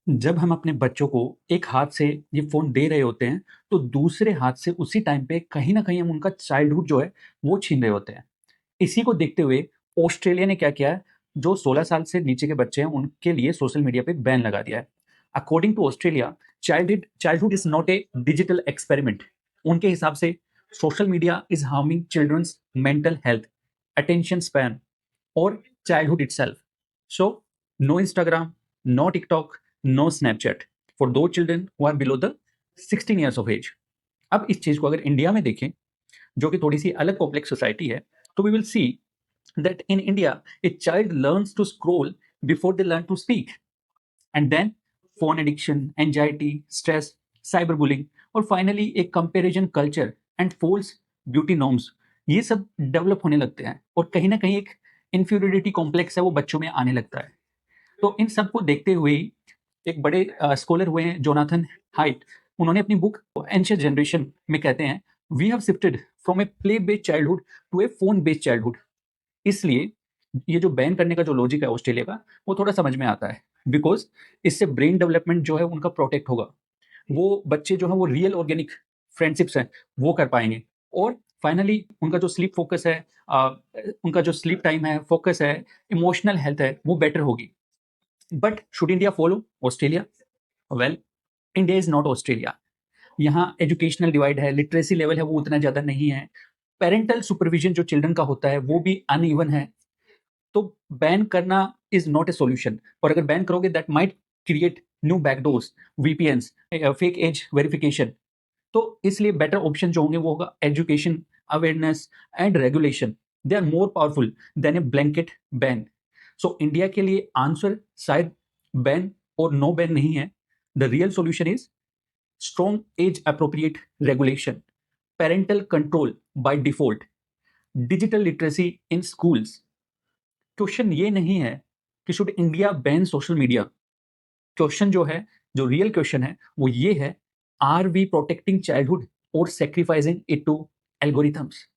जब हम अपने बच्चों को एक हाथ से ये फ़ोन दे रहे होते हैं, तो दूसरे हाथ से उसी टाइम पे कहीं न कहीं हम उनका चाइल्डहुड जो है, वो छीन रहे होते हैं। इसी को देखते हुए ऑस्ट्रेलिया ने क्या किया है, जो 16 साल से नीचे के बच्चे हैं, उनके लिए सोशल मीडिया पे बैन लगा दिया है। According to Australia, childhood is not a digital experiment. उनके हिसाब से social media is harming children's mental health, attention span और childhood itself. So, no Instagram, no TikTok, no Snapchat for those children who are below the 16 years of age. अब इस चीज को अगर India में देखें, जो कि थोड़ी सी अलग कॉम्प्लेक्स सोसाइटी है, तो we will see that in India a child learns to scroll before they learn to speak, and then phone addiction, anxiety, stress, cyberbullying और फाइनली एक comparison culture and false beauty norms, ये सब develop होने लगते हैं और कहीं ना कहीं एक इन्फीरियरिटी कॉम्प्लेक्स है वो बच्चों में आने लगता है। तो इन सबको देखते हुए ही एक बड़े स्कॉलर हुए हैं जोनाथन हाइट, उन्होंने अपनी बुक एंशियंट जनरेशन में कहते हैं, we have shifted from a play based childhood to a phone based childhood. इसलिए ये जो बैन करने का जो लॉजिक है ऑस्ट्रेलिया का, वो थोड़ा समझ में आता है, बिकॉज इससे ब्रेन डेवलपमेंट जो है उनका प्रोटेक्ट होगा। वो बच्चे जो है वो रियल ऑर्गेनिक फ्रेंडशिप्स हैं वो कर पाएंगे, और फाइनली उनका जो स्लीप फोकस है, उनका जो स्लीप टाइम है, फोकस है, इमोशनल हेल्थ है, वो बेटर होगी। But should India follow Australia? Well, India is not Australia. यहाँ एजुकेशनल डिवाइड है, लिटरेसी लेवल है वो उतना ज़्यादा नहीं है, पेरेंटल सुपरविजन जो चिल्ड्रन का होता है वो भी अनइवन है। तो बैन करना इज नॉट ए सॉल्यूशन, और अगर बैन करोगे that might create new backdoors, VPNs, fake age verification. तो इसलिए बेटर ऑप्शन जो होंगे वो होगा education, awareness and regulation. They are more powerful than a blanket ban. So India के लिए आंसर शायद बैन और नो बैन नहीं है। The real solution is strong age appropriate regulation, parental control by default, digital literacy in schools. Question ये नहीं है कि should India ban social media. Question जो है, जो रियल क्वेश्चन है वो ये है, आर वी प्रोटेक्टिंग चाइल्डहुड और सेक्रीफाइसिंग इट टू एल्गोरिथम्स।